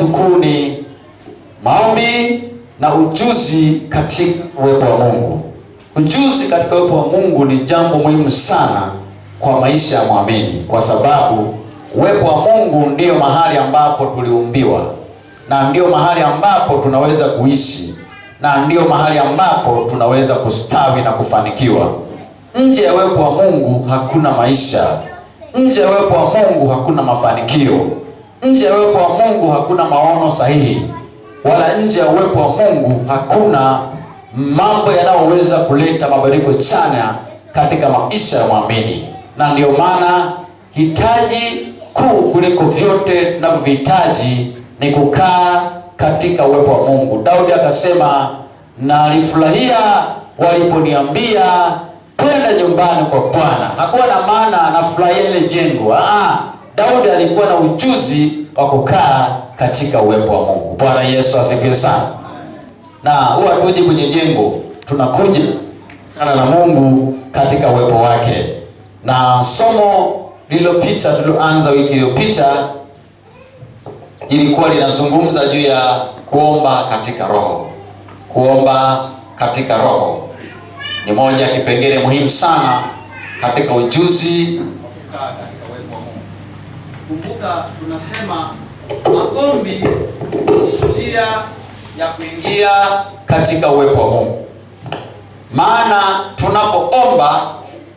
letu kuu ni maombi na ujuzi katika uwepo wa Mungu. Ujuzi katika uwepo wa Mungu ni jambo muhimu sana kwa maisha ya muamini, kwa sababu uwepo wa Mungu ndio mahali ambapo tuliumbiwa, na ndio mahali ambapo tunaweza kuishi, na ndio mahali ambapo tunaweza kustawi na kufanikiwa. Nje ya uwepo wa Mungu hakuna maisha. Nje ya uwepo wa Mungu hakuna mafanikio. Nje ya uwepo wa Mungu hakuna maono sahihi, wala nje ya uwepo wa Mungu hakuna mambo yanayoweza kuleta mabadiliko chanya katika maisha ya muamini. Na ndio maana hitaji kuu kuliko vyote tunavyohitaji ni kukaa katika uwepo wa Mungu. Daudi akasema, na alifurahia waliponiambia twenda nyumbani kwa Bwana. Hakuwa na maana anafurahia ile jengo. Daudi alikuwa na ujuzi wa kukaa katika uwepo wa Mungu. Bwana Yesu asifiwe sana. Na huwa tuji kwenye jengo, tunakuja na Mungu katika uwepo wake. Na somo lililopita tulioanza wiki iliyopita ilikuwa linazungumza juu ya kuomba katika roho. Kuomba katika roho ni moja ya kipengele muhimu sana katika ujuzi kukaa katika uwepo wa Mungu. Kumbuka tunasema maombi ni njia ya kuingia katika uwepo wa Mungu. Maana tunapoomba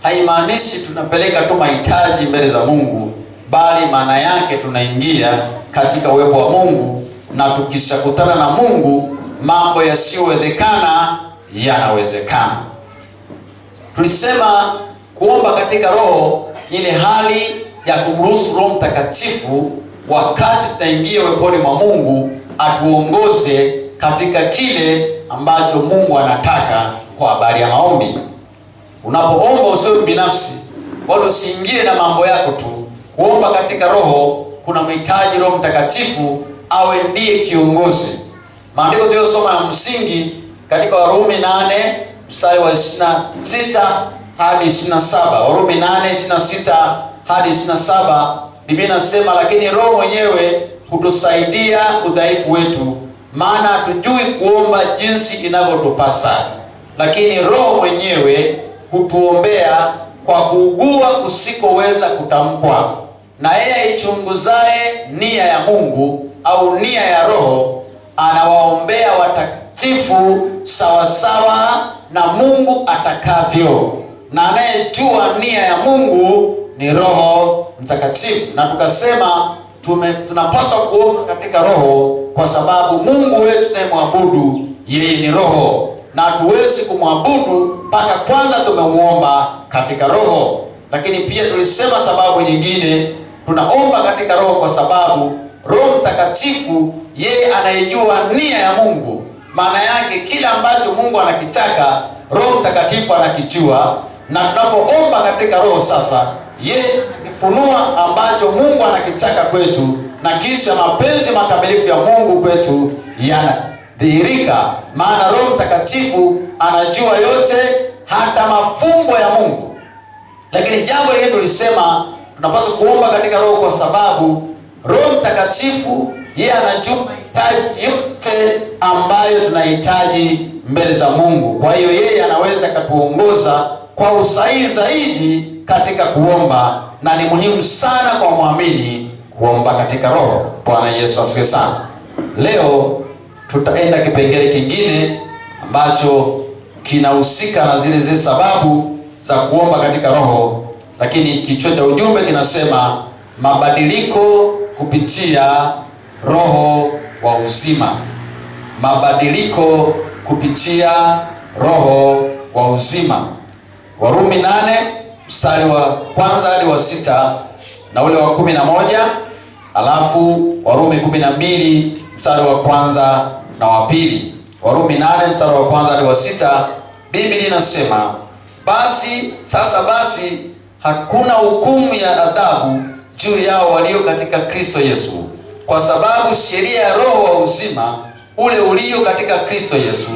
haimaanishi tunapeleka tu mahitaji mbele za Mungu, bali maana yake tunaingia katika uwepo wa Mungu, na tukishakutana na Mungu mambo yasiyowezekana yanawezekana. Tulisema kuomba katika roho ile hali ya kumruhusu Roho Mtakatifu wakati tunaingia uweponi mwa Mungu atuongoze katika kile ambacho Mungu anataka kwa habari ya maombi. Unapoomba usiwe binafsi, wala usiingie na mambo yako tu. Kuomba katika roho kuna mhitaji Roho Mtakatifu awe ndiye kiongozi. Maandiko tuliyosoma ya msingi katika Warumi 8 mstari wa 26 hadi 27. Warumi 8:26 hadi 27, Biblia inasema, lakini Roho mwenyewe hutusaidia udhaifu wetu, maana hatujui kuomba jinsi inavyotupasa, lakini Roho mwenyewe hutuombea kwa kuugua kusikoweza kutamkwa. Na yeye aichunguzaye nia ya Mungu au nia ya Roho anawaombea watakatifu sawasawa na Mungu atakavyo. Na anayejua nia ya Mungu ni Roho Mtakatifu. Na tukasema tunapaswa kuomba katika roho kwa sababu Mungu wetu tunayemwabudu yeye ni roho, na hatuwezi kumwabudu mpaka kwanza tumemuomba katika roho. Lakini pia tulisema sababu nyingine tunaomba katika roho kwa sababu Roho Mtakatifu yeye anayejua nia ya Mungu. Maana yake kila ambacho Mungu anakitaka Roho Mtakatifu anakijua, na tunapoomba katika roho sasa yeye anifunua ambacho Mungu anakitaka kwetu, na kisha mapenzi makamilifu ya Mungu kwetu yanadhihirika. Maana Roho Mtakatifu anajua yote, hata mafumbo ya Mungu. Lakini jambo hili tulisema tunapaswa kuomba katika roho kwa sababu Roho Mtakatifu yeye anajua mahitaji yote ambayo tunahitaji mbele za Mungu. Kwa hiyo yeye anaweza kutuongoza kwa usahihi zaidi katika kuomba, na ni muhimu sana kwa muamini kuomba katika roho. Bwana Yesu asifiwe sana. Leo tutaenda kipengele kingine ambacho kinahusika na zile sababu za kuomba katika roho, lakini kichwa cha ujumbe kinasema mabadiliko kupitia roho wa uzima. Mabadiliko kupitia roho wa uzima. Warumi 8 mstari wa kwanza hadi wa 6 na ule wa 11, alafu Warumi 12 mstari wa kwanza na wa pili. Warumi 8 mstari wa kwanza hadi wa 6, Biblia inasema, basi hakuna hukumu ya adhabu juu yao walio katika Kristo Yesu, kwa sababu sheria ya roho wa uzima ule ulio katika Kristo Yesu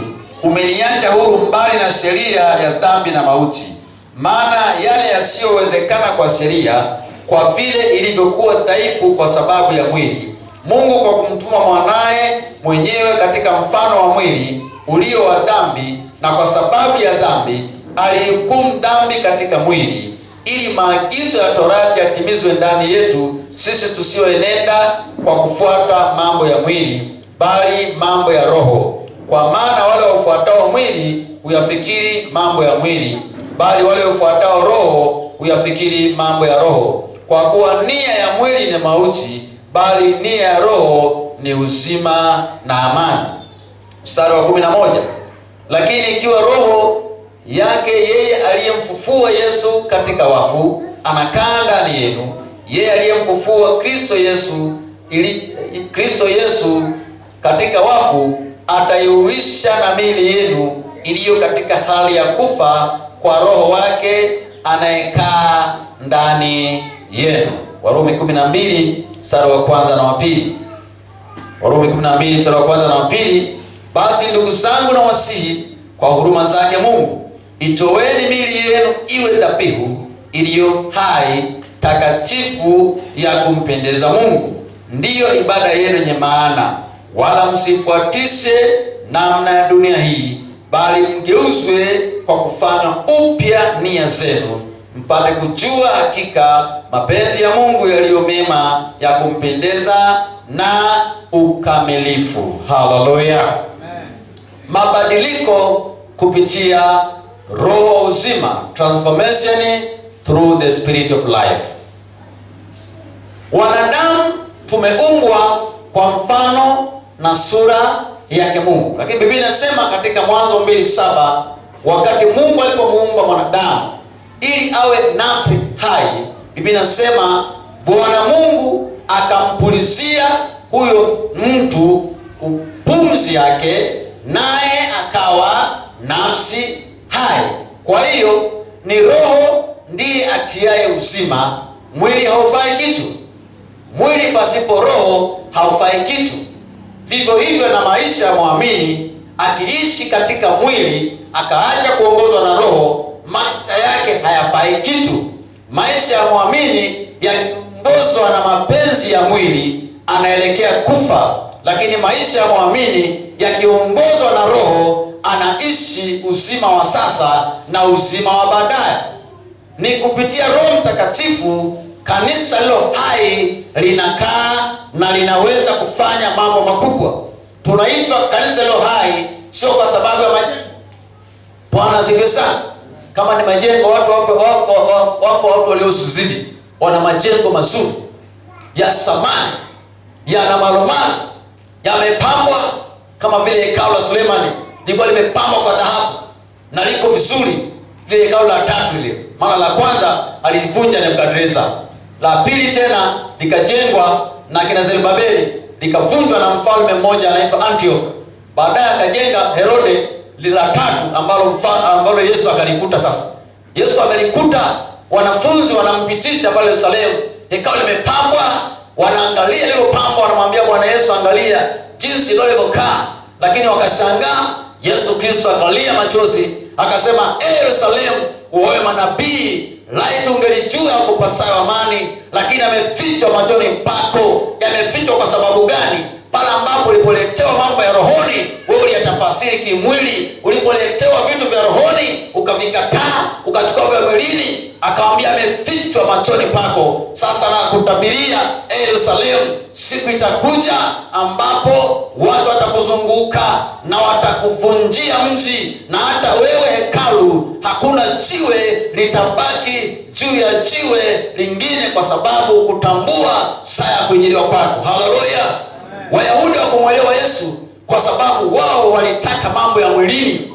umeniacha huru mbali na sheria ya dhambi na mauti. Maana yale yasiyowezekana kwa sheria, kwa vile ilivyokuwa dhaifu kwa sababu ya mwili, Mungu kwa kumtuma mwanaye mwenyewe katika mfano wa mwili ulio wa dhambi, na kwa sababu ya dhambi alihukumu dhambi katika mwili, ili maagizo ya Torati yatimizwe ndani yetu sisi tusioenenda kwa kufuata mambo ya mwili, bali mambo ya Roho. Kwa maana wale wafuatao mwili huyafikiri mambo ya mwili, bali wale wafuatao Roho huyafikiri mambo ya Roho. Kwa kuwa nia ya mwili ni mauti, bali nia ya Roho ni uzima na amani. Mstari wa 11. Lakini ikiwa Roho yake yeye aliyemfufua Yesu katika wafu anakaa ndani yenu, yeye aliyemfufua Kristo Yesu katika wafu ataiuisha na miili yenu iliyo katika hali ya kufa kwa Roho wake anayekaa ndani yenu. Warumi 12 mstari wa kwanza na wa pili. Warumi 12 mstari wa kwanza na wa pili. Basi ndugu zangu, na wasihi kwa huruma zake Mungu, itoweni miili yenu iwe dhabihu iliyo hai, takatifu, ya kumpendeza Mungu, ndiyo ibada yenu yenye maana. Wala msifuatishe namna ya dunia hii, bali mgeuzwe kwa kufanywa upya nia zenu, mpate kujua hakika mapenzi ya Mungu yaliyo mema, ya kumpendeza na ukamilifu. Haleluya! Mabadiliko kupitia roho uzima, transformation through the spirit of life. Wanadamu tumeumbwa kwa mfano na sura yake Mungu, lakini Biblia inasema katika Mwanzo 2:7, wakati Mungu alipomuumba mwanadamu ili awe nafsi hai, Biblia inasema Bwana Mungu akampulizia huyo mtu pumzi yake, naye akawa nafsi hai. Kwa hiyo ni Roho ndiye atiaye uzima. Mwili haufai kitu. Mwili pasipo Roho haufai kitu. Vivyo hivyo na maisha ya muamini, akiishi katika mwili akaacha kuongozwa na Roho, maisha yake hayafai kitu. Maisha ya muamini yakiongozwa na mapenzi ya mwili anaelekea kufa, lakini maisha ya muamini yakiongozwa na Roho anaishi uzima wa sasa na uzima wa baadaye. Ni kupitia Roho Mtakatifu kanisa lilo hai linakaa na linaweza kufanya mambo makubwa. Tunaitwa kanisa lilo hai sio kwa sababu ya majengo. Bwana asifiwe sana. Kama ni majengo, watu watu waliosuzidi wana majengo mazuri ya samani, yana malomano, yamepambwa kama vile hekalu la Sulemani lilikuwa limepambwa kwa dhahabu na liko vizuri. Ile hekalu la tatu ile, maana la kwanza alivunja Nebukadneza, la pili tena likajengwa na kina Zerubabeli, likavunjwa na mfalme mmoja anaitwa Antioch. Baadaye akajenga Herode la tatu ambalo Yesu akalikuta. Sasa Yesu akalikuta wanafunzi wanampitisha pale Yerusalemu, hekalu limepambwa, wanaangalia lile pambo, wanamwambia Bwana Yesu, angalia jinsi lilivyokaa. Lakini wakashangaa. Yesu Kristo akalia machozi akasema, Yerusalemu, wewe manabii, laiti ungelijua kupasayo amani, lakini amefichwa machoni pako. Yamefichwa kwa sababu gani? Pale ambapo ulipoletewa mambo ya rohoni, wewe uliyatafasiri kimwili. Ulipoletewa vitu vya rohoni ukavikataa, ukachukua vya mwilini. Akamwambia amefichwa machoni pako. Sasa nakutabiria Yerusalemu, siku itakuja ambapo watu watakuzunguka na watakuvunjia mji, na hata wewe hekalu hakuna jiwe litabaki juu ya jiwe lingine, kwa sababu kutambua saa ya kuinjiliwa kwako. Haleluya! Wayahudi wakumwelewa Yesu kwa sababu wao walitaka mambo ya mwilini,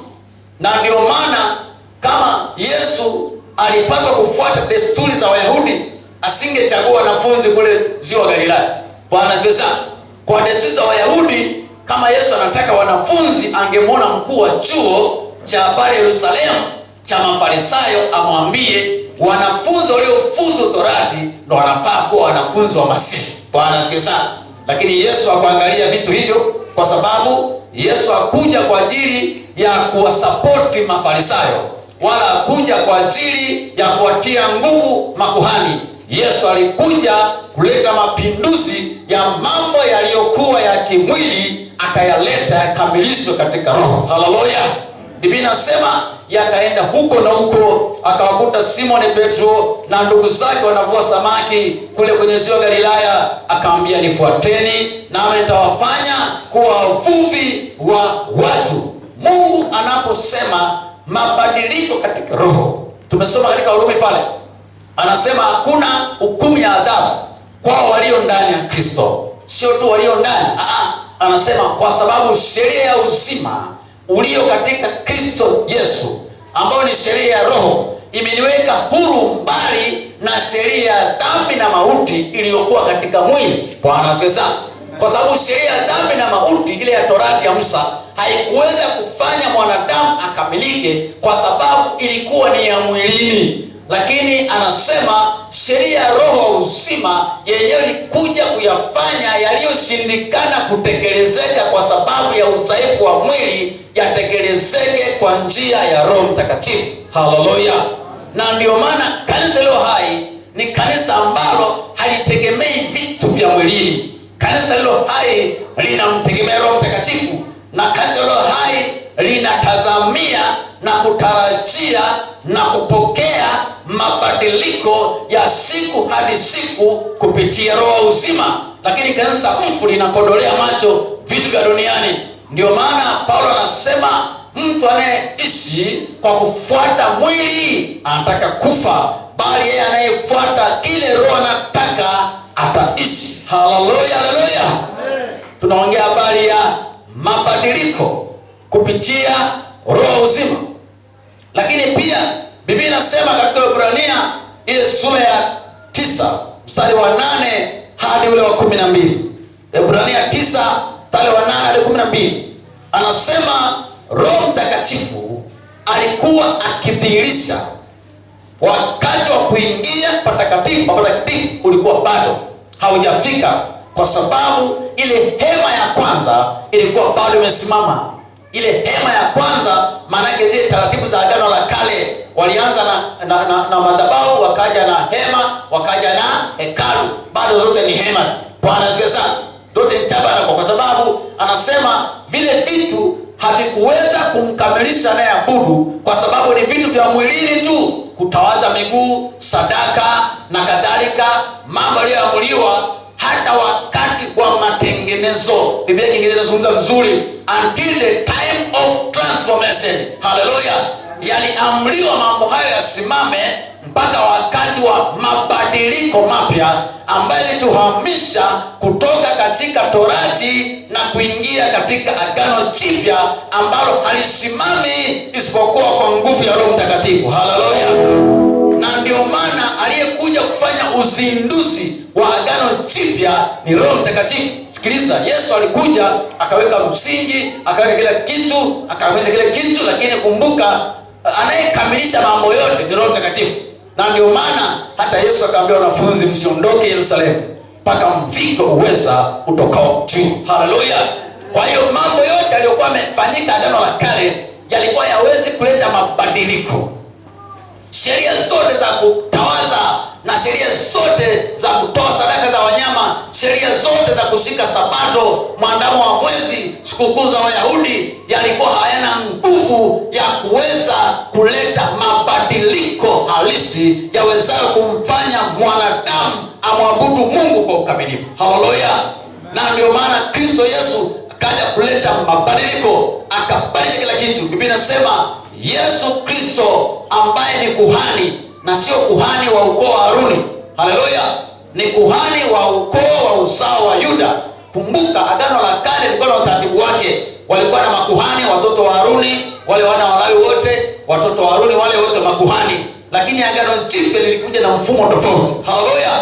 na ndio maana kama Yesu alipaswa kufuata desturi za Wayahudi, asingechagua wanafunzi kule ziwa Galilaya. Bwana asifiwe sana. Kwa desturi za Wayahudi, kama Yesu anataka wanafunzi, angemwona mkuu wa chuo cha habari Yerusalemu cha Mafarisayo amwambie wanafunzi waliofuzu Torati ndio wanafaa kuwa wanafunzi wa Masihi. Bwana asifiwe sana. Lakini Yesu hakuangalia vitu hivyo, kwa sababu Yesu hakuja kwa ajili ya kuwasapoti Mafarisayo, wala hakuja kwa ajili ya kuwatia nguvu makuhani. Yesu alikuja kuleta mapinduzi ya mambo yaliyokuwa ya kimwili akayaleta yakamilishwe katika roho. Haleluya. Biblia inasema yakaenda huko na huko, akawakuta Simoni Petro na ndugu zake wanavua samaki kule kwenye ziwa Galilaya. Akamwambia, nifuateni nami nitawafanya kuwa wavuvi wa watu. Mungu anaposema mabadiliko katika roho, tumesoma katika Warumi pale, anasema hakuna hukumu ya adhabu kwa walio ndani ya Kristo. Sio tu walio ndani, anasema kwa sababu sheria ya uzima ulio katika Kristo Yesu, ambayo ni sheria ya roho, imeniweka huru mbali na sheria ya dhambi na mauti iliyokuwa katika mwili. Bwana asifiwe sana. Kwa sababu sheria ya dhambi na mauti ile ya Torati ya Musa haikuweza kufanya mwanadamu akamilike, kwa sababu ilikuwa ni ya mwilini. Lakini anasema sheria ya roho wa uzima yenyewe ilikuja kuyafanya yaliyoshindikana kutekelezeka kwa sababu ya udhaifu wa mwili yatekelezeke kwa njia ya Roho Mtakatifu. Haleluya. Na ndio maana kanisa leo hai ni kanisa ambalo halitegemei vitu vya mwilini. Kanisa leo hai linamtegemea Roho Mtakatifu, na kanisa leo hai linatazamia na kutarajia na kupokea mabadiliko ya siku hadi siku kupitia roho uzima. Lakini kanisa mfu linakondolea macho vitu vya duniani. Ndio maana Paulo anasema mtu anayeishi kwa kufuata mwili anataka kufa, bali yeye anayefuata kile roho anataka ataishi. Haleluya, haleluya. Tunaongea habari ya mabadiliko kupitia roho uzima. Lakini pia Biblia inasema katika Ibrania ile sura ya 9 mstari wa 8 hadi ule wa 12. Ibrania 9 mstari wa 8 hadi 12. Anasema Roho Mtakatifu alikuwa akidhihirisha wakati wa kuingia patakatifu. Patakatifu ulikuwa bado haujafika, kwa sababu ile hema ya kwanza ilikuwa bado imesimama. Ile hema ya kwanza, maana yake zile taratibu za Agano la Kale, walianza na madhabahu, wakaja na hema, wakaja na hekalu. Bado zote ni hema. Bwana asifiwe sana. Zote ni tabernakulo, kwa sababu anasema vile vitu havikuweza kumkamilisha anayeabudu, kwa sababu ni vitu vya mwilini tu, kutawaza miguu, sadaka na kadhalika, mambo yaliyoamuliwa hata wakati wa matengenezo. Biblia nyingine inazungumza vizuri, until the time of transformation. Haleluya. Yaliamriwa mambo hayo yasimame mpaka wakati wa mabadiliko mapya, ambayo ilituhamisha kutoka katika Torati na kuingia katika Agano Jipya ambalo halisimami isipokuwa kwa nguvu ya Roho Mtakatifu. Haleluya. Na ndio maana aliyekuja kufanya uzinduzi wa Agano Jipya ni Roho Mtakatifu. Sikiliza, Yesu alikuja akaweka msingi, akaweka kila kitu, akamilisha kila kitu, lakini kumbuka anayekamilisha mambo yote ni Roho Mtakatifu. Na ndio maana hata Yesu akaambia wanafunzi, msiondoke Yerusalemu mpaka mvikwe uweza utokao juu. Haleluya. Kwa hiyo mambo yote yaliyokuwa yamefanyika Agano la Kale yalikuwa yawezi kuleta mabadiliko. Sheria zote za kutawaza na sheria zote za kutoa sadaka za wanyama, sheria zote za kushika Sabato, mwandamo wa mwezi, sikukuu za Wayahudi, yalikuwa hayana nguvu ya kuweza kuleta mabadiliko halisi yawezayo kumfanya mwanadamu amwabudu Mungu kwa ukamilifu. Haleluya. Na ndio maana Kristo Yesu akaja kuleta mabadiliko, akabadilisha kila kitu. Biblia inasema Yesu Kristo ambaye ni kuhani, na sio kuhani wa ukoo wa Haruni. Haleluya. Ni kuhani wa ukoo wa uzao wa Yuda. Kumbuka Agano la Kale lilikuwa na utaratibu wake. Walikuwa na makuhani, watoto wa Haruni, wale wana wa Lawi wote, watoto wa Haruni wale wote makuhani. Lakini Agano Jipya lilikuja na mfumo tofauti. Haleluya.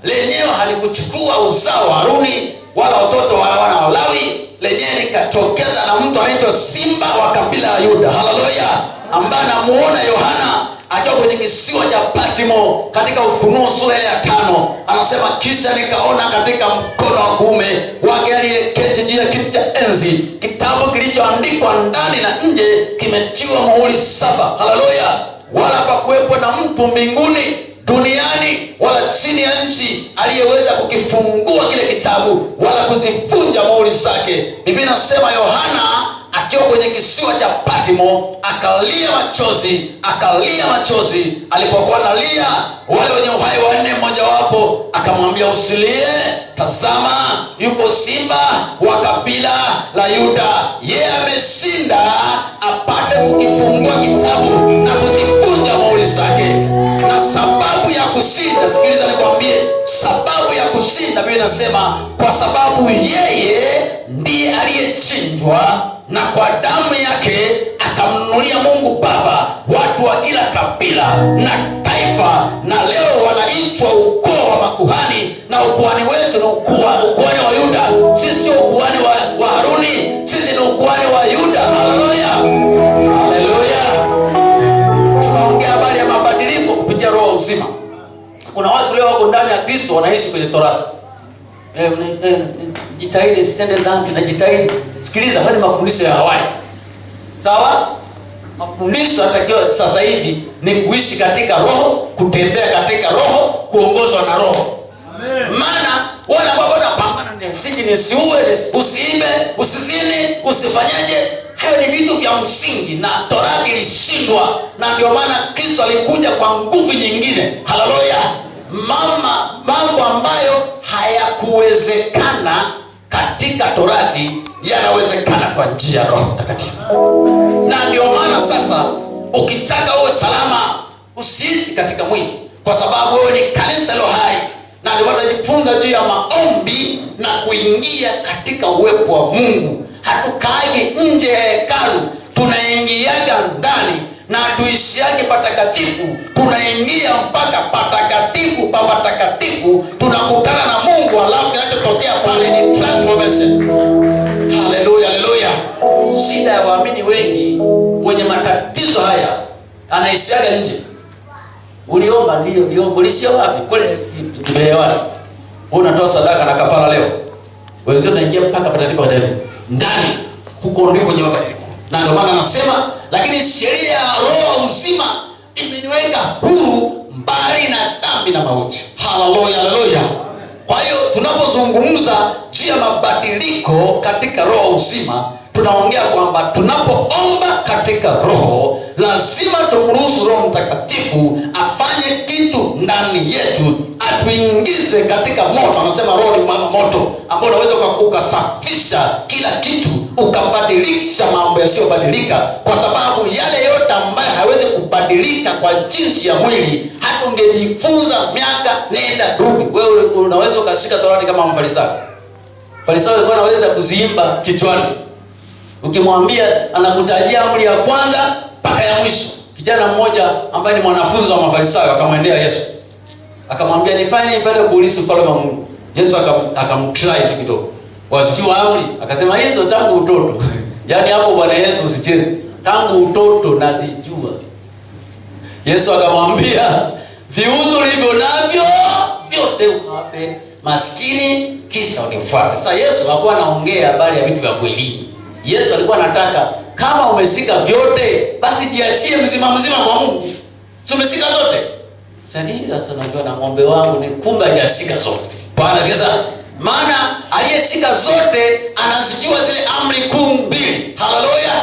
Lenyewe halikuchukua uzao wa Haruni wala watoto wa wana wa Lawi, lenyewe likatokeza na mtu anaitwa Simba wa kabila la Yuda. Haleluya. Ambaye anamuona Yohana akiwa kwenye kisiwa cha Patmo katika Ufunuo sura ya 5, anasema kisha nikaona katika mkono wa kuume wake aliyeketi juu ya kiti cha enzi kitabu kilichoandikwa ndani na nje, kimetiwa muhuri 7. Haleluya. Wala hapakuwepo na mtu mbinguni duniani wala chini ya nchi aliyeweza kukifungua kile kitabu wala kuzivunja muhuri zake. Biblia inasema Yohana akiwa kwenye kisiwa cha Patmo akalia machozi. Alipokuwa analia, wale wenye uhai wanne mmoja wapo akamwambia, usilie, tazama yupo simba wa kabila la Yuda, yeye ameshinda apate kukifungua kitabu na kuzivunja muhuri zake. Na sababu ya kushinda, sikiliza nikwambie, sababu ya kushinda Biblia inasema kwa sababu yeye ndiye aliyechinjwa na kwa damu yake akamnunulia Mungu Baba watu wa kila kabila na taifa, na leo wanaitwa ukoo wa makuhani, na ukuhani wetu ni ukuhani wa Yuda. Sisi sio ukuhani wa Haruni, sisi ni ukuhani wa Yuda. Haleluya, haleluya. Tunaongea habari ya mabadiliko kupitia roho uzima. Kuna watu leo wako ndani ya Kristo wanaishi kwenye Torati. Jitahidi sitende dhambi na jitahidi. Sikiliza, haya ni mafundisho ya awali. Sawa? Mafundisho yatakiwa sasa hivi ni kuishi katika roho, kutembea katika roho, kuongozwa na roho. Amen. Maana wale ambao wanapambana na siji nisiue, usiibe, usizini, usifanyaje, hayo ni vitu vya msingi na Torati ilishindwa, na ndio maana Kristo alikuja kwa nguvu nyingine. Haleluya. Mambo ambayo hayakuwezekana katika Torati yanawezekana kwa njia ya Roho Mtakatifu. Na ndio maana sasa ukitaka uwe salama, usiishi katika mwili, kwa sababu wewe ni kanisa lilo hai. Na ndio maana tunajifunza juu ya maombi na kuingia katika uwepo wa Mungu. Hatukai nje ya hekalu, tunaingiaga ndani, na tuishiaje patakatifu, tunaingia mpaka patakatifu pa patakatifu, tunakutana na Mungu, alafu kinachotokea pale ni transformation. Haleluya, haleluya. Shida ya waamini wengi wenye matatizo haya, anaishiaga nje. Uliomba ndio, ulishia wapi? Kule tumeelewana. Unatoa sadaka na kafara leo, wewe ndio unaingia mpaka patakatifu ndani, huko ndiko kwenye mabadiliko. Na ndio maana anasema, lakini sheria ya roho uzima imeniweka huru mbali na dhambi na mauti. Haleluya, haleluya. Kwa hiyo tunapozungumza juu ya mabadiliko katika roho uzima, tunaongea kwamba tunapoomba katika roho, lazima tumruhusu Roho Mtakatifu afanye kitu ndani yetu, atuingize katika moto. Anasema roho ni moto ambao unaweza ukasafisha kila kitu, ukabadilisha mambo yasiyobadilika, kwa sababu yale yote ambayo hawezi kubadilika kwa jinsi ya mwili, hata ungejifunza miaka nenda rudi. Wewe unaweza ukashika Torati kama Mfarisayo. Farisayo alikuwa anaweza kuziimba kichwani. Ukimwambia anakutajia amri ya kwanza mpaka ya mwisho. Kijana mmoja ambaye ni mwanafunzi wa Mafarisayo akamwendea Yesu, akamwambia, nifanye pale kuulisi ufalme wa Mungu. Yesu akamtry kidogo. Wasikiwa amri? Akasema hizo tangu utoto. Yaani hapo Bwana Yesu usicheze. Tangu utoto nazijua. Yesu akamwambia, viuzo ulivyo navyo vyote ukawape maskini, kisha unifuate. Sasa Yesu hakuwa anaongea habari ya vitu vya kweli. Yesu alikuwa anataka, kama umeshika vyote, basi jiachie mzima kwa Mungu. Umeshika zote. Sasa najua na ng'ombe wangu ni kumbe hajashika zote. Bwana kesa, maana aliyeshika zote anazijua zile amri kuu mbili. Haleluya.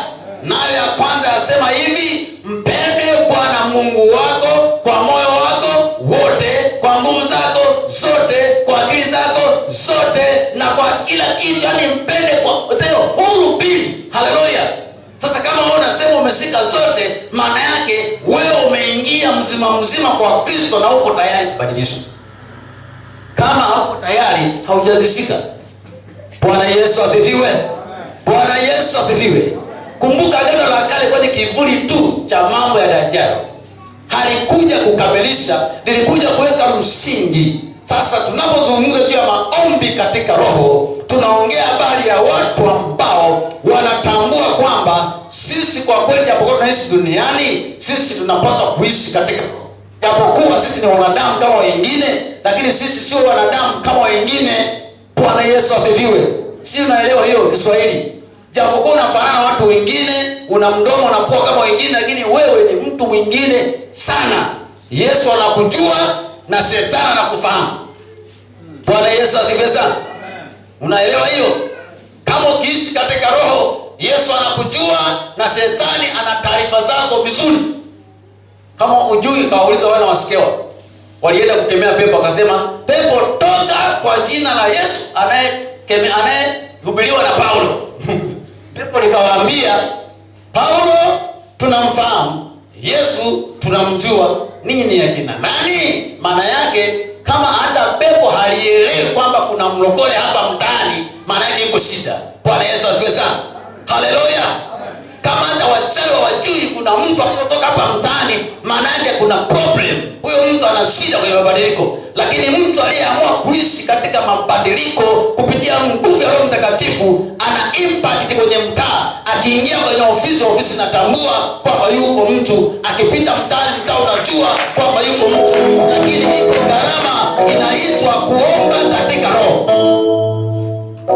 Nayo ya kwanza yasema hivi, mpende Bwana Mungu wako kwa moyo wako wote, kwa nguvu zako zote, kwa akili zako zote, na kwa kila kitu. Yani mpende kwa teo huru mbili. Haleluya. Sasa kama wewe unasema umeshika zote, maana yake wewe umeingia mzima kwa Kristo na uko tayari kubadilishwa. Kama hauko tayari, haujazishika. Bwana Yesu asifiwe. Bwana Yesu asifiwe. Kumbuka Agano la Kale kwa ni kivuli tu cha mambo ya yajayo. Halikuja kukamilisha, lilikuja kuweka msingi. Sasa tunapozungumza juu ya maombi katika roho, tunaongea habari ya watu ambao wanatambua kwamba sisi kwa kweli, japokuwa tunaishi duniani, sisi tunapaswa kuishi katika roho. Japokuwa sisi ni wanadamu kama wengine, lakini sisi sio wanadamu kama wengine. Bwana Yesu asifiwe. Si unaelewa hiyo Kiswahili? Japokuwa unafanana na watu wengine, una mdomo na pua kama wengine, lakini wewe ni mtu mwingine sana. Yesu anakujua na shetani anakufahamu. Bwana Yesu asifiwe sana. Unaelewa hiyo? Kama ukiishi katika roho, Yesu anakujua na shetani ana taarifa zako vizuri. Kama ujui, kauliza wana wasikewa. Walienda kukemea pepo, akasema, pepo toka kwa jina la Yesu anayehubiriwa na Paulo. Pepo likawaambia, Paulo tunamfahamu, Yesu tunamjua, ninyi ni akina nani? Maana yake kama hata pepo halielewi kwamba kuna mlokole hapa mtaani, maana yake iko shida. Bwana Yesu asifiwe sana. Haleluya. Kama hata wachawi wajui kuna mtu kutoka hapa mtaani, maana yake kuna problem. Huyo mtu ana shida kwenye mabadiliko. Lakini mtu aliyeamua kuishi katika mabadiliko kupitia nguvu ya Roho Mtakatifu ana impact kwenye mtaa. Akiingia kwenye ofisi natambua kwamba yuko mtu. Akipita mtaani mtaa unajua kwamba yuko mtu. Lakini iko gharama inaitwa kuomba katika roho.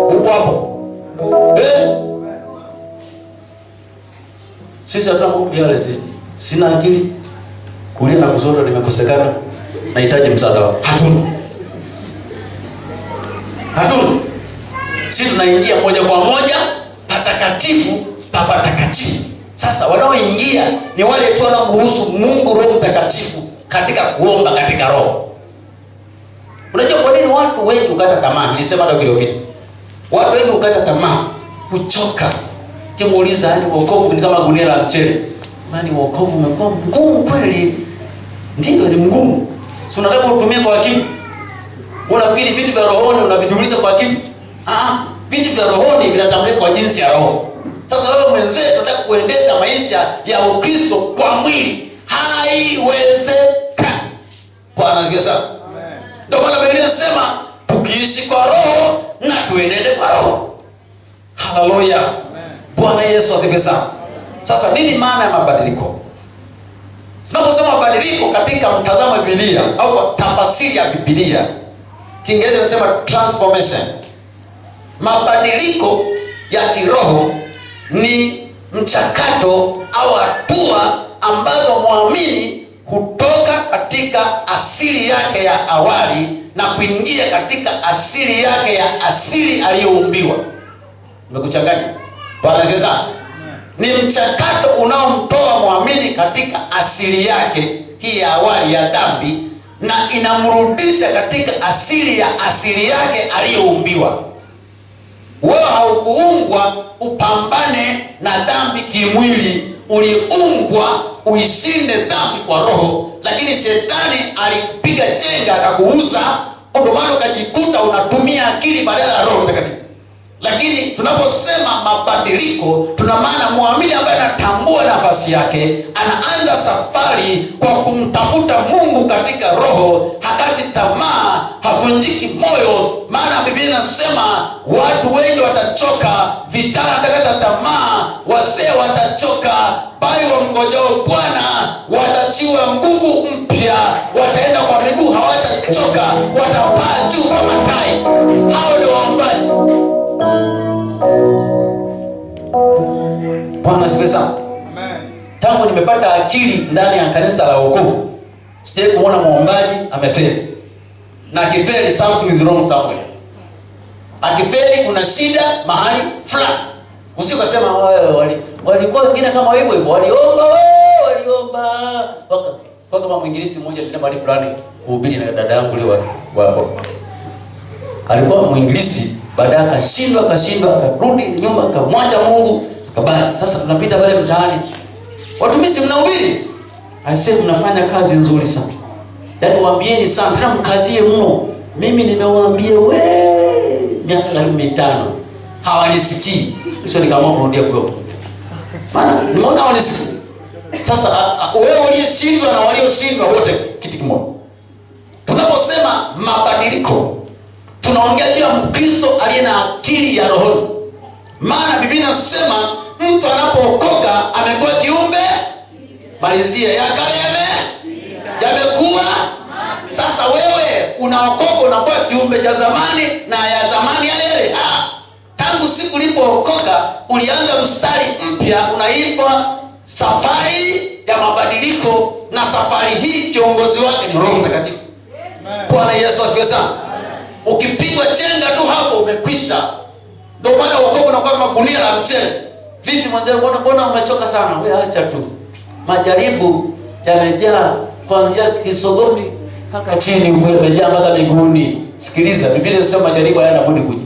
Uko hapo. Sisi hata mbele sina akili. Kulia na kushoto nimekosekana. Nahitaji msaada wako. Hatuna. Sisi tunaingia moja kwa moja patakatifu patakatifu. Sasa wanaoingia ni wale tu wanaomruhusu Mungu Roho Mtakatifu katika kuomba katika roho. Unajua kwa nini watu wengi ukata tamaa? Nilisema hata kilopita. Watu wengi ukata tamaa, kuchoka. Kimuuliza yani wokovu ni kama gunia la mchele. Maana wokovu umekuwa mgumu kweli. Ndio ni mgumu. Si unataka utumie kwa akili. Unafikiri vitu vya rohoni unavidumisha kwa akili? Vitu vya rohoni vinatambulika kwa jinsi ya roho. Sasa wewe mwenzetu unataka kuendesha maisha ya Ukristo kwa mwili. Haiwezekani. Bwana asifiwe sana. Amen. Ndio maana Biblia inasema tukiishi kwa roho na tuenende kwa roho. Haleluya. Bwana Yesu asifiwe sana. Sasa nini maana ya mabadiliko? Tunaposema mabadiliko katika mtazamo wa Biblia au kwa tafsiri ya Biblia, Kiingereza inasema transformation. Mabadiliko ya kiroho ni mchakato au hatua ambazo muamini hutoka katika asili yake ya awali na kuingia katika asili yake ya asili aliyoumbiwa. Nimekuchanganya? Bwana Yesu. Ni mchakato unaomtoa muamini katika asili yake hii ya awali ya dhambi na inamrudisha katika asili yake aliyoumbiwa. Wewe haukuumbwa upambane na dhambi kimwili, uliumbwa uishinde dhambi kwa roho, lakini shetani alikupiga chenga akakuuza, ndio maana ukajikuta unatumia akili badala ya Roho Mtakatifu. Lakini tunaposema mabadiliko, tuna maana muamini ambaye anatambua nafasi yake, anaanza safari kwa kumtafuta Mungu katika roho, hakati tamaa, havunjiki moyo. Maana Biblia inasema watu wengi watachoka, vijana watakata tamaa, wazee watachoka, bali wamngojao Bwana watachiwa nguvu mpya, wataenda kwa miguu hawatachoka, watapaa juu kama tai. Hao ndio waombaji. Bwana asifiwe sana. Amen. Tangu nimepata akili ndani ya kanisa la wokovu, sije kuona muombaji amefeli. Na akifeli something is wrong somewhere. Akifeli kuna shida mahali fulani. Usikasema walikuwa wengine kama hivyo waliomba mpaka kama Mwingereza mmoja alienda mahali fulani kuhubiri na dada yangu leo alikuwa Mwingereza, baadaye akashindwa akarudi nyuma akamwacha Mungu akabaki. Sasa tunapita pale mtaani, watumishi mnahubiri, aisee mnafanya kazi nzuri sana, yaani waambieni sana tena mkazie mno. Mimi nimewaambia miaka 5 hawanisikii. Sio nikaamua kurudia kwa maana nimeona hawanisikii. Sasa wewe uliyeshindwa na walioshindwa wote kitu kimoja. Tunaposema mabadiliko, tunaongea juu ya Mkristo aliye na akili ya roho. Maana Biblia inasema mtu anapookoka amekuwa kiumbe malizia ya kale yamekuwa. Sasa wewe unaokoka unakuwa kiumbe cha zamani na ya zamani yale. Tangu siku ulipookoka ulianza mstari mpya unaitwa safari ya mabadiliko, na safari hii kiongozi wake ni Roho Mtakatifu. Bwana Yesu asifiwe sana. Ukipigwa chenga tu hapo umekwisha. Ndio maana wokovu unakuwa kama gunia la mchele. Vipi mwanzo, mbona umechoka sana? Wewe acha tu. Majaribu yamejaa kuanzia kisogoni mpaka chini, umejaa mpaka miguuni. Sikiliza, Biblia inasema majaribu hayana budi kuja.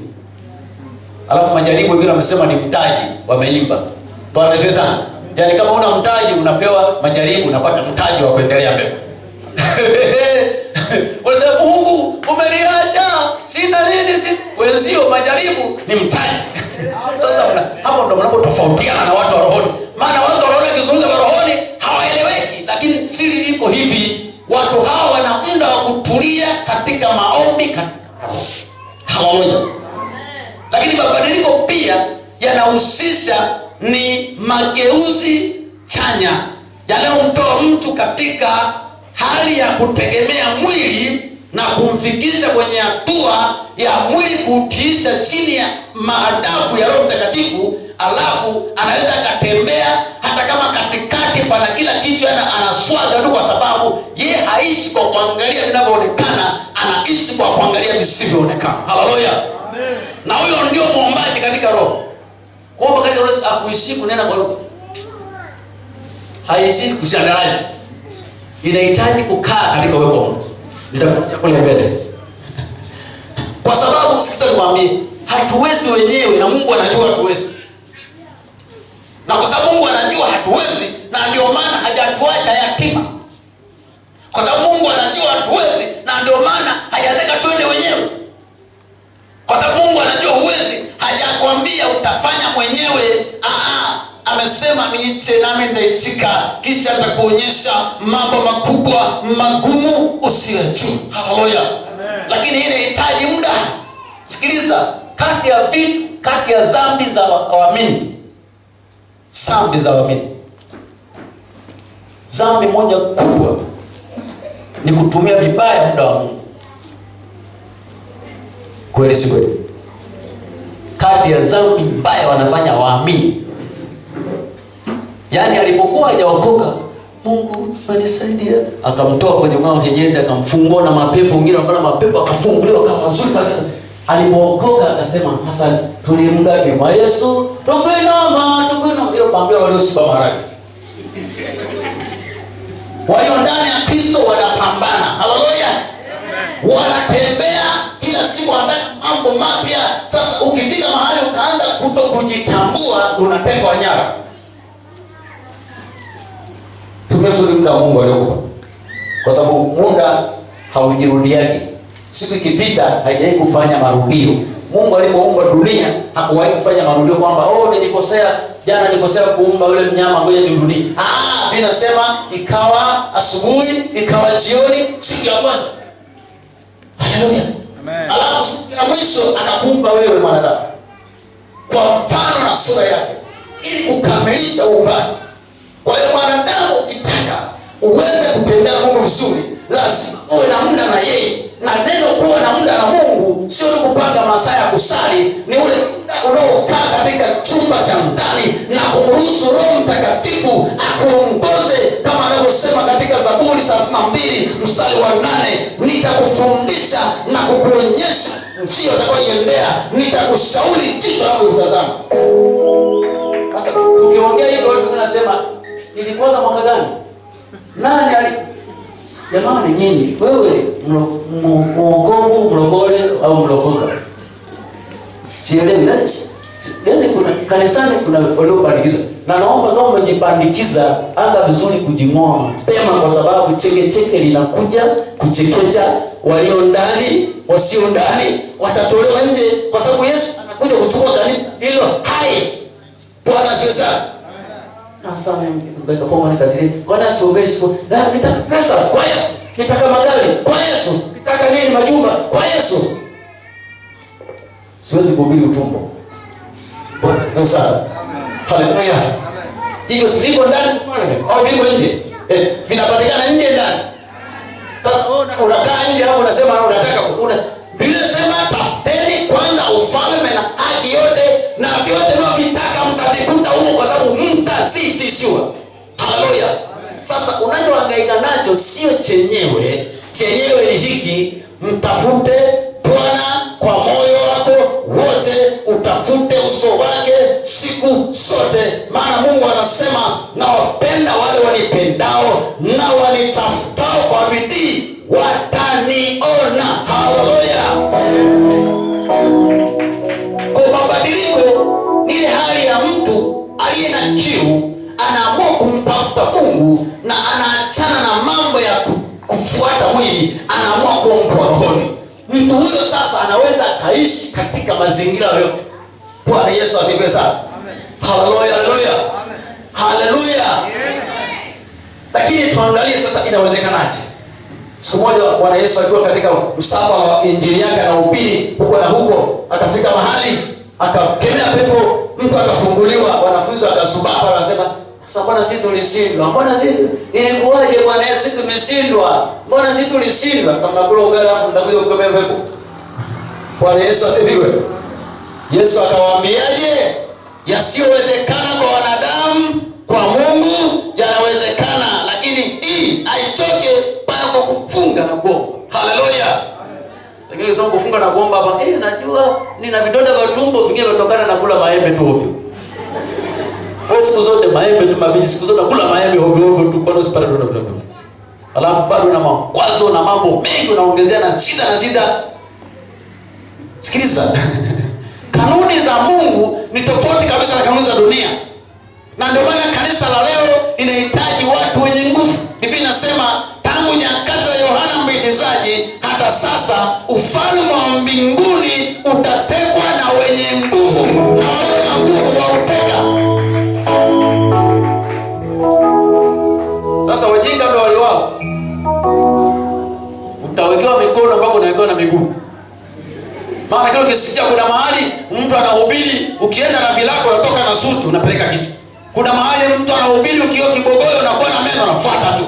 Alafu majaribu wengine wamesema ni mtaji, wameimba. Bwana Yesu sana. Yaani kama una mtaji unapewa majaribu, unapata mtaji wa kuendelea mbele. Unasema Mungu umeniacha, sina nini, wenzio majaribu ni mtaji. Sasa hapo ndo mnapotofautiana na watu wa rohoni. Maana watu wa rohoni kizungumza wa rohoni hawaeleweki, lakini siri iko hivi. Watu hawa wana muda wa kutulia katika maombi katika roho. Haleluya. Lakini mabadiliko pia yanahusisha ni mageuzi chanya yanayomtoa mtu katika hali ya kutegemea mwili na kumfikisha kwenye hatua ya mwili kutiisha chini ya maadabu ya Roho Mtakatifu. Alafu anaweza akatembea hata kama katikati pana kila kitu anaswaga tu, kwa sababu yeye haishi kwa kuangalia vinavyoonekana, anaishi kwa kuangalia visivyoonekana. Haleluya. Na huyo ndio muombaji katika roho. Kuomba katika roho akuishi kunena kwa lugha. Haishi kushangaza. Inahitaji kukaa katika uwepo wa Mungu. Nitakuja kule mbele. Kwa sababu sitakwambia hatuwezi wenyewe, na Mungu anajua hatuwezi. Na kwa sababu Mungu anajua hatuwezi, na ndio maana hajatuacha yatima. Kwa sababu Mungu anajua hatuwezi, na ndio maana hajataka twende wenyewe. Kwa sababu Mungu anajua huwezi, hajakwambia utafanya mwenyewe. Amesema niite nami nitaitika, kisha atakuonyesha mambo makubwa magumu usiyojua. Haleluya. Lakini ile inahitaji muda. Sikiliza, kati ya dhambi za waamini, dhambi moja kubwa ni kutumia vibaya muda wa Mungu. Kweli si kweli? Kati ya dhambi mbaya wanafanya waamini, yaani alipokuwa hajaokoka, Mungu anisaidia, akamtoa kwenye ngao henyezi, akamfungua na mapepo, wengine wakana mapepo akafunguliwa kama mazuri kabisa. Alipookoka akasema, hasa tulimgadi mwa Yesu, tukwinoma ile pambio waliosiba maraki. Walio ndani ya Kristo wanapambana. Haleluya. Wanatembea kila siku anataka mambo mapya. Sasa ukifika mahali ukaanza kujitambua, unatekwa nyara. Tumezuri muda Mungu aliokupa. Kwa sababu muda haujirudiaje. Siku ikipita haijawahi kufanya marudio. Mungu alipoumba dunia hakuwahi kufanya marudio kwamba nilikosea jana, nilikosea kuumba yule mnyama, ngoja nirudie. Vinasema ikawa asubuhi, ikawa jioni, siku ya kwanza. Haleluya. Amen. Alafu siku ya mwisho akakuumba wewe mwanadamu kwa mfano na sura yake ili kukamilisha uumbaji. Kwa hiyo mwanadamu ukitaka uweze kutembea na Mungu vizuri, lazima uwe na muda na yeye. Na neno kuwa na muda na Mungu sio tu kupanga masaa ya kusali, ni ule muda unaokaa katika chumba cha ndani na kumruhusu Roho Mtakatifu akuongoze, kama anavyosema katika Zaburi 32 mstari wa 8, nitakufundisha na kukuonyesha njia utakayoiendea, nitakushauri jicho lako utazama. Sasa tukiongea hivyo watu wanasema ilikuwa na mwaka gani? Nani jamani nyinyi, wewe mwokovu, mlokole au mlokoka? Sielewi. Yaani kuna kanisani kuna waliopandikiza. Na naomba kama umejipandikiza, anga vizuri kujing'oa mapema, kwa sababu cheke linakuja kuchekecha walio ndani, wasio ndani watatolewa nje, kwa sababu Yesu anakuja kuchukua kanisa hilo hai. Bwana asifiwe sana. Sasa mbeka kwa mwana kazi. Bwana sobesho. Na nitaka pesa kwa Yesu. Nitaka magari kwa Yesu. Nitaka nini, majumba kwa Yesu. Siwezi kuhubiri utumbo. Bwana sana. Haleluya. Hiyo sivyo ndani kufanya au viko nje? Vinapatikana nje ndani. Sasa unakaa nje hapo unasema unataka kukuna. Biblia inasema tafuteni kwanza ufalme na haki yote, na vyote mnavitaka mtavikuta huko, kwa sababu mtasitishiwa. Haleluya. Sasa unajua unachohangaika nacho sio chenyewe. Chenyewe ni hiki: mtafute Bwana kwa moyo wako wote, utafute uso wake siku zote, maana Mungu anasema, nawapenda wale wanipendao na wanitafutao kwa bidii wataniona. Haleluya! Kwa mabadiliko ni ile hali ya mtu aliye na kiu, anaamua kumtafuta Mungu na anaachana na mambo ya kufuata mwili, anaamua kuwa mtu wa rohoni. Mtu huyo sasa anaweza kaishi katika mazingira yote. Bwana Yesu asifiwe sana. Haleluya, haleluya. Haleluya. Lakini tuangalie sasa inawezekanaje. Siku moja Bwana Yesu alikuwa katika msafara wa injili yake anahubiri huko na huko, akafika mahali akakemea pepo, mtu akafunguliwa. Wanafunzi wakasubaa, wanasema, sasa mbona sisi tulishindwa? Mbona sisi ilikuwaje Bwana Yesu tumeshindwa? Mbona sisi tulishindwa? Sasa mnakula ugali hapo mtakuja kukemea pepo. Bwana Yesu asifiwe. Yesu akawaambiaje? Yasiyowezekana kwa wanadamu kwa Mungu yanawezekana, lakini hii haitoke kwa kufunga na kuomba. Haleluya. Sasa sasa kufunga na kuomba hapa, najua nina vidonda vya tumbo, vingine vinatokana na kula maembe tu ovyo. Siku zote maembe tu mabichi, siku zote kula maembe ovyo ovyo tu, bado sipata vidonda vya tumbo. Alafu bado na makwazo na mambo mengi unaongezea na shida. Sikiliza. Kanuni za Mungu ni tofauti kabisa na kanuni za dunia. Na ndio maana kanisa la leo linahitaji watu wenye nguvu. Biblia inasema tangu nyakati za Yohana Mbatizaji hata sasa ufalme wa mbinguni utatekwa na wenye nguvu, na wenye nguvu wauteka. Sasa wajinga ndio wale wao. Utawekewa mikono mpaka unawekewa na miguu. Maana kile ukisikia kuna mahali mtu anahubiri, ukienda na bilako unatoka na suti unapeleka kitu. Kuna mahali mtu anahubiri ukio kibogoyo unakuwa na meno unafuata tu.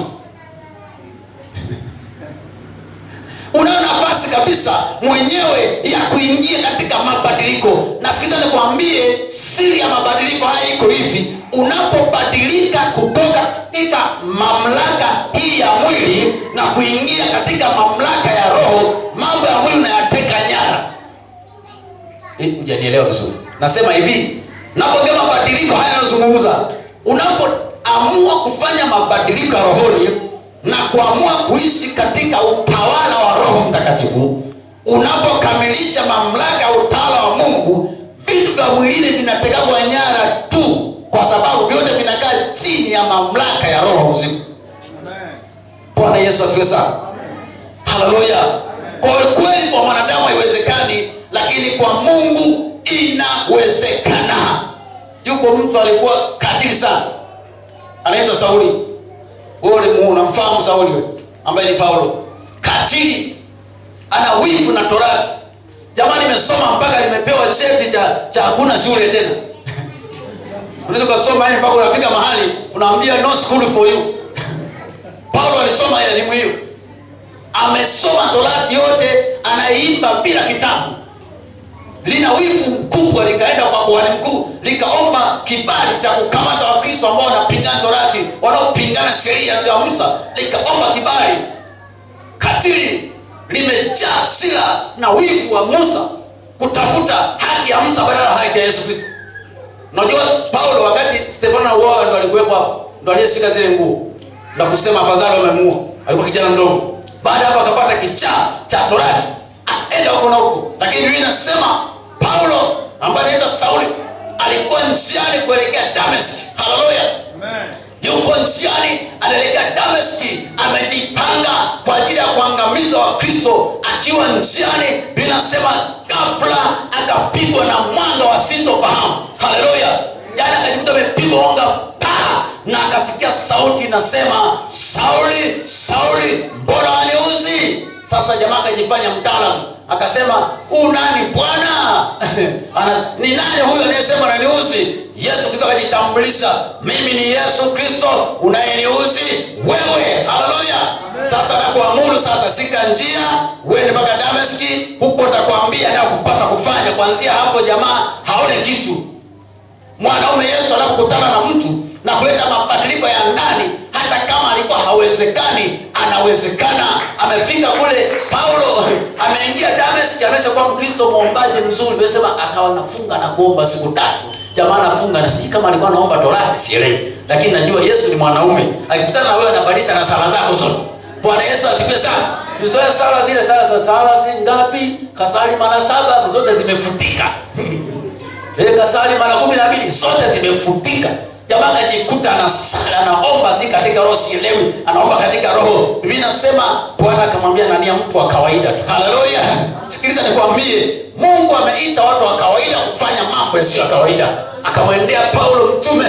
Una nafasi kabisa mwenyewe ya kuingia katika mabadiliko. Na sikiliza nikwambie, siri ya mabadiliko haya iko hivi: unapobadilika kutoka katika mamlaka hii ya mwili na kuingia katika mamlaka ya roho, mambo ya mwili unayateka nyara. Hujanielewa vizuri. Nasema hivi, unapoongea mabadiliko haya yanazungumza, unapoamua kufanya mabadiliko rohoni na kuamua kuishi katika utawala wa Roho Mtakatifu, unapokamilisha mamlaka ya utawala wa Mungu, vitu vya mwilini vinatekwa nyara tu, kwa sababu vyote vinakaa chini ya mamlaka ya Roho uzima. Bwana Yesu asifiwe sana. Haleluya. Kwa kweli kwa mwanadamu haiwezekani, lakini kwa Mungu inawezekana. Yuko mtu alikuwa katili sana, anaitwa Sauli. Wewe unamfahamu Sauli wewe, ambaye ni Paulo. Katili, ana wivu na Torati. Jamani, nimesoma mpaka nimepewa cheti cha hakuna shule tena. Unaweza kusoma hii mpaka unafika mahali unaambia no school for you. Paulo alisoma elimu hiyo. Amesoma Torati yote, anaimba bila kitabu. Lina wivu mkubwa, likaenda kwa kuhani mkuu, likaomba kibali cha kukamata Wakristo ambao wanapingana Torati, wanaopingana sheria ya Musa, likaomba kibali. Katili, limejaa hasira na wivu wa Musa kutafuta haki ya Musa badala ya haki ya Yesu Kristo. Unajua Paulo wakati Stefano wao ndo alikuwepo hapo, ndo aliyeshika zile nguo na kusema afadhali wamemuua. Alikuwa kijana mdogo. Baada hapo akapata kichaa cha Torati, aenda huko na huko. Lakini Biblia inasema Paulo ambaye anaitwa Sauli alikuwa njiani kuelekea Dameski. Haleluya. Amen. Yuko njiani anaelekea Dameski, amejipanga kwa ajili ya kuangamiza Wakristo. Akiwa njiani, Biblia inasema ghafla akapigwa na mwanga wa sintofahamu. Haleluya. Yaani akajikuta amepigwa mwanga na akasikia sauti inasema, Sauli, Sauli, mbona waniuzi? Sasa jamaa akajifanya mtaalamu, akasema, nani Bwana? Ni nani huyo anayesema ananiuzi? Yesu Kristo akajitambulisha, mimi ni Yesu Kristo unayeniuzi wewe. Haleluya. Sasa nakuamuru sasa, sika njia uende mpaka Dameski, huko nitakwambia na kupata kufanya. Kuanzia hapo jamaa haone kitu. Mwanaume Yesu anapokutana na mtu na kuleta mabadiliko ya ndani, hata hata kama alikuwa hawezekani, anawezekana. Amefika kule, Paulo ameingia Dameski, ameshakuwa Mkristo muombaji mzuri, amesema akawa nafunga na kuomba siku 3. Jamaa anafunga na sisi kama alikuwa anaomba Torati sielewi, lakini najua Yesu ni mwanaume. Akikutana na wewe anabadilisha na sala zako zote. Bwana Yesu asifiwe sana. Tuzoe sala zile sala si ngapi? Kasali mara 7 zote zimefutika. Kasali mara 12 zote zimefutika. Jamaa akajikuta na sala anaomba si katika roho sielewi, anaomba katika roho. Biblia inasema Bwana akamwambia Anania mtu wa kawaida tu. Haleluya. Sikiliza nikwambie, Mungu ameita watu wa kawaida kufanya mambo yasiyo kawaida. Akamwendea Paulo mtume,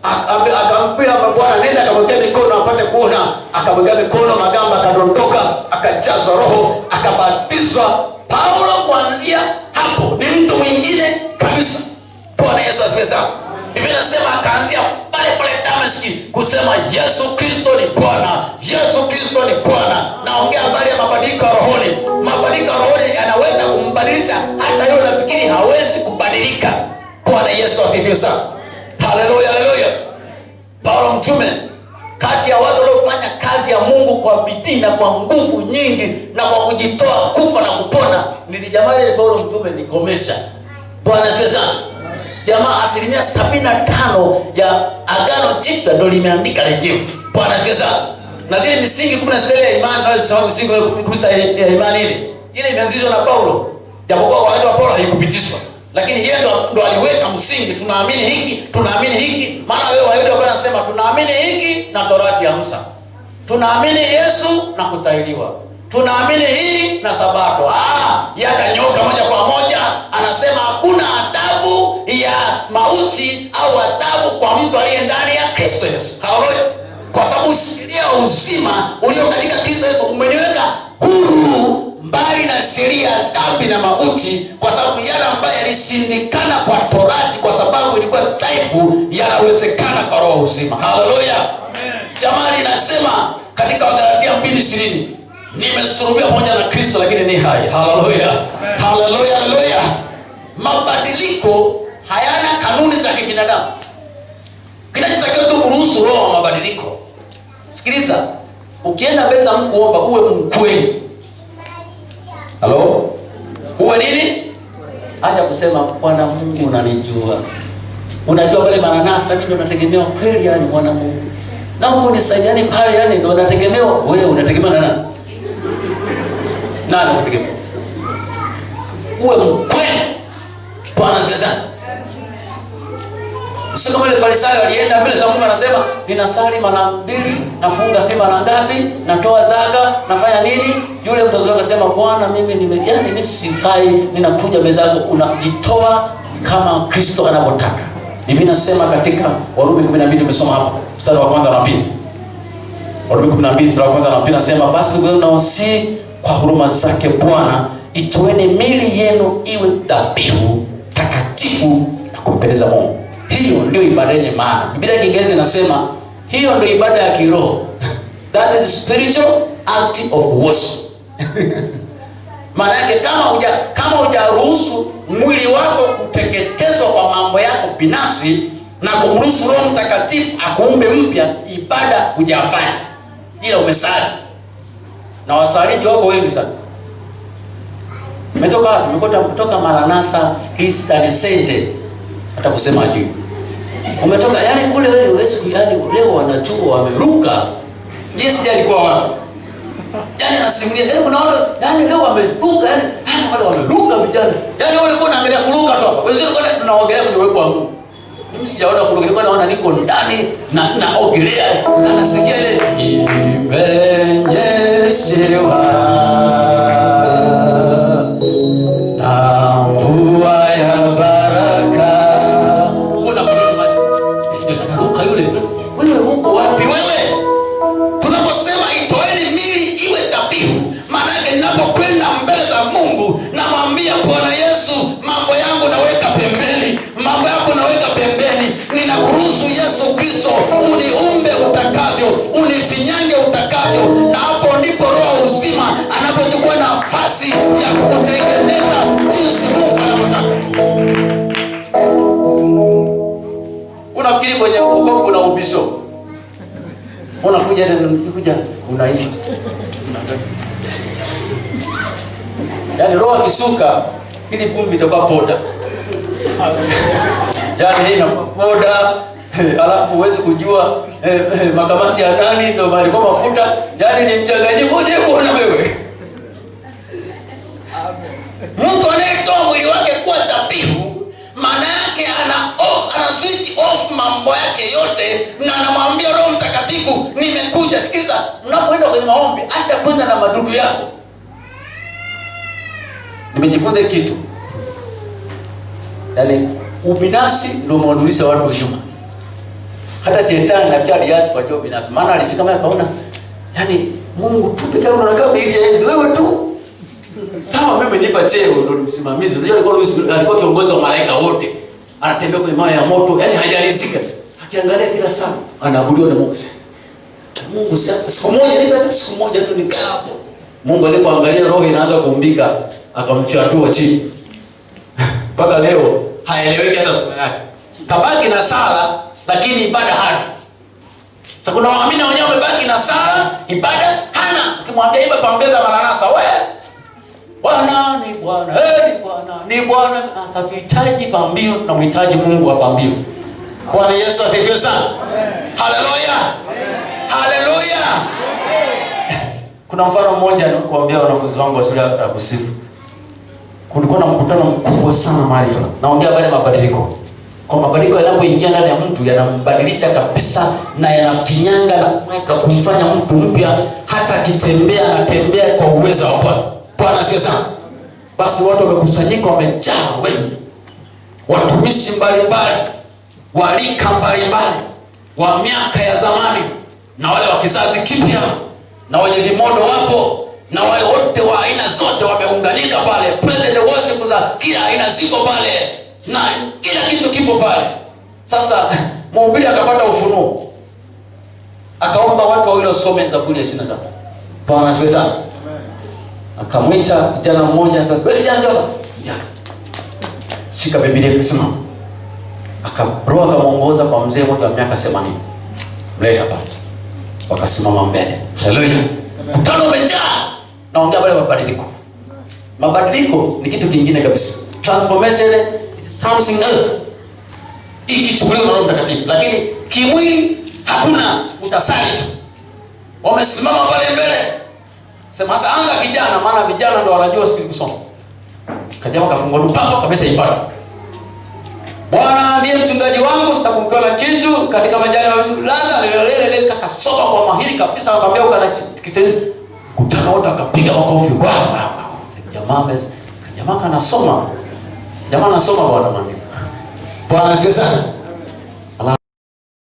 akamwambia Bwana nenda akamwekea mikono apate kuona. Akamwekea mikono, magamba akadondoka, akajazwa roho, akabatizwa. Paulo kuanzia hapo ni mtu mwingine kabisa. Bwana Yesu asifiwe sana. Biblia inasema akaanzia pale Dameski kusema Yesu Kristo ni Bwana. Yesu Kristo ni Bwana. Naongea habari ya mabadiliko ya rohoni. Mabadiliko ya rohoni yanaweza kumbadilisha hata yule nafikiri hawezi kubadilika. Bwana Yesu asifiwe sana. Haleluya, haleluya. Paulo mtume kati ya watu waliofanya kazi ya Mungu kwa bidii na kwa nguvu nyingi na kwa kujitoa kufa na kupona, nilijamani Paulo mtume nikomesha. Bwana asifiwe sana. Jamaa 75% ya Agano Jipya ndio limeandika rejeo. Bwana asifiwe sana. Na zile misingi 16 ya imani na sababu misingi 16 ya imani ile imeanzishwa na Paulo. Japokuwa wale wa Paulo haikupitishwa, lakini yeye ndo aliweka msingi. Tunaamini hiki, tunaamini hiki. Maana wewe Wayahudi wanasema tunaamini hiki na Torati ya Musa. Tunaamini Yesu na kutahiriwa. Tunaamini hii na Sabato. Yakanyoka moja kwa moja, anasema hakuna adhabu ya mauti au adhabu kwa mtu aliye ndani ya Kristo Yesu. Haleluya. Kwa sababu sheria ya uzima ulio katika Kristo Yesu umeniweka huru mbali na sheria ya dhambi na mauti, kwa sababu yale ambayo yalisindikana kwa Torati kwa sababu ilikuwa dhaifu yanawezekana kwa roho uzima. Haleluya. Jamani, nasema katika Wagalatia 2:20 nimesulubishwa pamoja na Kristo lakini ni hai. Haleluya. Haleluya, haleluya. Mabadiliko hayana kanuni za kibinadamu. Kinachotakiwa tu kuruhusu roho wa mabadiliko. Sikiliza, ukienda mbele za Mungu kuomba uwe mkweli. Halo? Uwe nini? Acha kusema Bwana Mungu unanijua. Unajua pale mananasa mimi ndo nategemewa kweli, yani Bwana Mungu. Na Mungu nisaidiane pale, yani ndo nategemewa. Wewe unategemea nani? Nani unategemea? Uwe mkweli. Bwana asifiwe. Sio kama ile Farisayo alienda mbele za Mungu anasema ninasali mara 2, nafunga si mara ngapi, natoa zaka, nafanya nini? Yule mtoto akasema Bwana mimi mimi sifai, ninakuja mbele zako. Unajitoa kama Kristo anavyotaka. Biblia inasema katika Warumi 12 tumesoma hapo mstari wa 1 na 2. Warumi 12 mstari wa 1 na 2 nasema basi ndugu zangu nawasihi kwa huruma zake Bwana itoeni miili yenu iwe dhabihu takatifu na kumpendeza Mungu. Hiyo ndio ibada yenye maana. Biblia ya Kiingereza inasema hiyo ndio ibada ya kiroho. That is spiritual act of worship. Maana yake kama hujaruhusu mwili wako kuteketezwa kwa mambo yako binafsi na kumruhusu Roho Mtakatifu akuumbe mpya, ibada hujafanya. Ila umesali. Na wasaliji wako wengi sana. Umetoka Maranatha Christian Center. Hata kusema juu. Umetoka yani kule wewe Yesu yani leo wanachua wameruka. Yesu alikuwa wapi? Yani anasimulia yani kuna watu yani leo wameruka yani wale wameruka vijana. Yani wale kuna angalia kuruka tu hapa. Wenzao kuna tunaogelea kwenye uwepo wa Mungu. Mimi sijaona kuruka, nilikuwa naona niko ndani na naogelea na nasikia ile imenyeshewa na mvua ya baraka. Wewe Mungu wapi wewe? Tunaposema itoeni miili iwe dhabihu, maana yake ninapokwenda mbele za Mungu namwambia Bwana Yesu, mambo yangu naweka pembeni, mambo yako naweka pembeni. Ninakuruhusu Yesu Kristo uniumbe utakavyo, unifinyange utakavyo, na hapo ndipo roho uzima anapochukua nafasi ya kukutengeneza jinsi Mungu anavyotaka. Unafikiri kwenye wokovu kuna ubisho? Unakuja unaimba. Yaani roho akisuka ili vumbi itakuwa poda. Yaani hii inakuwa poda, alafu uweze kujua makamasi ya ndani ndio malikuwa mafuta. Yaani ni mchanganyiko wote unaona wewe. Mungu anayetoa mwili wake kuwa dhabihu, maana yake ana switch off mambo yake yote, na anamwambia Roho Mtakatifu, nimekuja. Sikiza, unapoenda kwenye maombi acha kwenda na madudu yako. Nimejifunza kitu. Yaani ubinafsi ndio umewadulisha watu nyuma. Hata shetani nafikiri aliasi kwa hiyo binafsi. Maana alifika kama akaona, yaani Mungu tu pekee unakaa hizi wewe tu. Sawa, mimi nipa cheo ndio msimamizi. Unajua alikuwa kiongozi wa malaika wote. Anatembea kwenye mawe ya moto, yaani hajalizika. Akiangalia kila saa anaabudiwa na Mungu. Mungu siku moja tu nikaa hapo. Mungu alipoangalia roho inaanza kuumbika, akamfyatua chini. Mpaka leo haeleweki hata sura yake. Kabaki na sala lakini ibada hana. Sasa kuna waamini wenyewe wamebaki na sala, ibada hana. Ukimwambia imba paongeza maranasa, wewe Bwana ni Bwana, ni Bwana. Sasa tuhitaji pambio, tunamhitaji Mungu wa pambio. Bwana Yesu asifiwe sana. Haleluya. Haleluya. Kuna mfano mmoja nikuambia wanafunzi wangu wa shule ya kusifu. Kulikuwa na mkutano mkubwa sana mahali fulani. Naongea habari ya mabadiliko. Kwa mabadiliko yanapoingia ndani ya mtu yanambadilisha kabisa na yanafinyanga na kumfanya mtu mpya, hata akitembea anatembea kwa uwezo wa Bwana. Bwana sio sana. Basi watu wamekusanyika, wamejaa wengi. Watumishi mbalimbali, walika mbalimbali, wa miaka ya zamani na wale wa kizazi kipya, na wenye vimondo wapo, na wale wote wa aina zote wameunganika pale. Present worship za kila aina ziko pale, na kila kitu kipo pale. Sasa mhubiri akapata ufunuo, akaomba watu wawili wasome Zaburi ya 27. Bwana asifiwe sana. Akamwita kijana mmoja, wewe kijana njoo. Shika Biblia kusema. Roho akamuongoza kwa mzee mmoja wa miaka 80. Mleta hapa. Wakasimama mbele. Haleluya. Mkutano umejaa. Naongea habari ya mabadiliko. Mabadiliko ni kitu kingine kabisa. Transformation is something else. Ikichukuliwa na Roho Mtakatifu, lakini kimwili hakuna, utasali tu. Wamesimama pale mbele. Sema sasa anga kijana, maana vijana ndio wanajua sisi kusoma. Kajamaa kafungua lupapo kabisa ibada. Bwana ndiye mchungaji wangu, sitakumkola kitu katika majani ya msitu. Lele kakasoma kwa mahiri kabisa, akamwambia ukana kitendo. Kutana wote akapiga makofi. Jamaa anasoma. Jamaa anasoma Bwana mwambie. Bwana asifiwe sana.